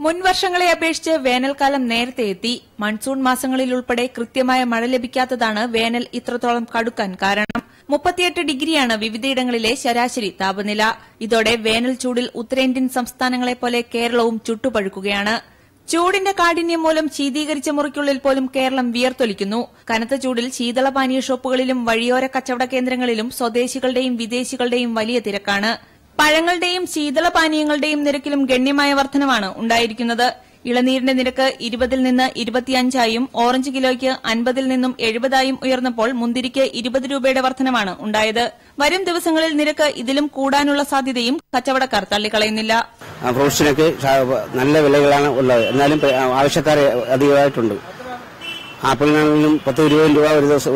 മുൻവർഷങ്ങളെ അപേക്ഷിച്ച് വേനൽക്കാലം നേരത്തെ എത്തി. മൺസൂൺ മാസങ്ങളിൽ ഉൾപ്പെടെ കൃത്യമായ മഴ ലഭിക്കാത്തതാണ് വേനൽ ഇത്രത്തോളം കടുക്കാൻ കാരണം. 38 ഡിഗ്രിയാണ് വിവിധയിടങ്ങളിലെ ശരാശരി താപനില. ഇതോടെ വേനൽ ചൂടിൽ ഉത്തരേന്ത്യൻ സംസ്ഥാനങ്ങളെപ്പോലെ കേരളവും ചുട്ടുപഴുക്കുകയാണ്. ചൂടിന്റെ കാഠിന്യം മൂലം ശീതീകരിച്ച മുറിക്കുള്ളിൽ പോലും കേരളം വിയർത്തൊലിക്കുന്നു. കനത്ത ചൂടിൽ ശീതളപാനീയ ഷോപ്പുകളിലും വഴിയോര കച്ചവട കേന്ദ്രങ്ങളിലും സ്വദേശികളുടെയും വിദേശികളുടെയും വലിയ തിരക്കാണ്. പഴങ്ങളുടെയും ശീതളപാനീയങ്ങളുടെയും നിരക്കിലും ഗണ്യമായ വർധനവാണ് ഉണ്ടായിരിക്കുന്നത്. ഇളനീരിന്റെ നിരക്ക് 20 നിന്ന് 25ആയും ഓറഞ്ച് കിലോയ്ക്ക് 50 നിന്നും 70ആയും ഉയർന്നപ്പോൾ മുന്തിരിക്ക് 20 രൂപയുടെ വർധനവാണ് ഉണ്ടായത്. വരും ദിവസങ്ങളിൽ നിരക്ക് ഇതിലും കൂടാനുള്ള സാധ്യതയും കച്ചവടക്കാർ തള്ളിക്കളയുന്നില്ല. ഫ്രൂട്ട്സിനൊക്കെ നല്ല വിലകളാണ് ഉള്ളത്. എന്നാലും ആവശ്യക്കാർ അധികമായിട്ടുണ്ട്. ആപ്പിളിനാണെങ്കിലും 10-20 രൂപ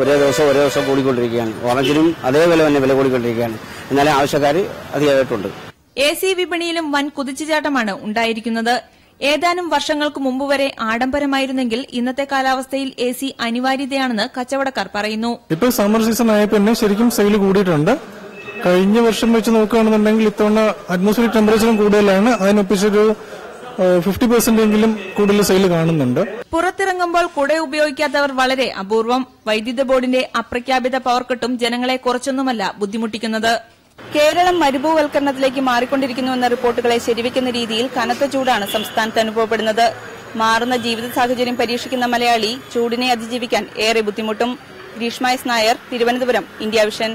ഒരേ ദിവസം കൂടിക്കൊണ്ടിരിക്കുകയാണ്. ഓറഞ്ചിനും അതേപോലെ തന്നെ വില കൂടിക്കൊണ്ടിരിക്കുകയാണ്. എന്നാലും ആവശ്യക്കാർ അധികമായിട്ടുണ്ട്. AC വിപണിയിലും വൻ കുതിച്ചുചാട്ടമാണ് ഉണ്ടായിരിക്കുന്നത്. ഏതാനും വർഷങ്ങൾക്ക് മുമ്പ് വരെ ആഡംബരമായിരുന്നെങ്കിൽ ഇന്നത്തെ കാലാവസ്ഥയിൽ AC അനിവാര്യതയാണെന്ന് കച്ചവടക്കാർ പറയുന്നു. ഇപ്പോൾ സമ്മർ സീസൺ ആയപ്പോൾ തന്നെ ശരിക്കും സെയിൽ കൂടിയിട്ടുണ്ട്. കഴിഞ്ഞ വർഷം വെച്ച് നോക്കുകയാണെന്നുണ്ടെങ്കിൽ ഇത്തവണ അറ്റ്മോസ്ഫിയറിക് ടെമ്പറേച്ചറും കൂടുതലാണ്. അതിനൊപ്പിച്ചൊരു 50% എങ്കിലും കൂടുതൽ സെയിൽ കാണുന്നുണ്ട്. പുറത്തിറങ്ങുമ്പോൾ കുട ഉപയോഗിക്കാത്തവർ വളരെ അപൂർവം. വൈദ്യുത ബോർഡിന്റെ അപ്രഖ്യാപിത പവർ കട്ടും ജനങ്ങളെ കുറച്ചൊന്നുമല്ല ബുദ്ധിമുട്ടിക്കുന്നത്. കേരളം മരുഭൂവൽക്കരണത്തിലേക്ക് മാറിക്കൊണ്ടിരിക്കുന്നുവെന്ന റിപ്പോർട്ടുകളെ ശരിവെക്കുന്ന രീതിയിൽ കനത്ത ചൂടാണ് സംസ്ഥാനത്ത് അനുഭവപ്പെടുന്നത്. മാറുന്ന ജീവിത സാഹചര്യം പരീക്ഷിക്കുന്ന മലയാളി ചൂടിനെ അതിജീവിക്കാൻ ഏറെ ബുദ്ധിമുട്ടും. Greeshma S Nair, Thiruvananthapuram, India vision.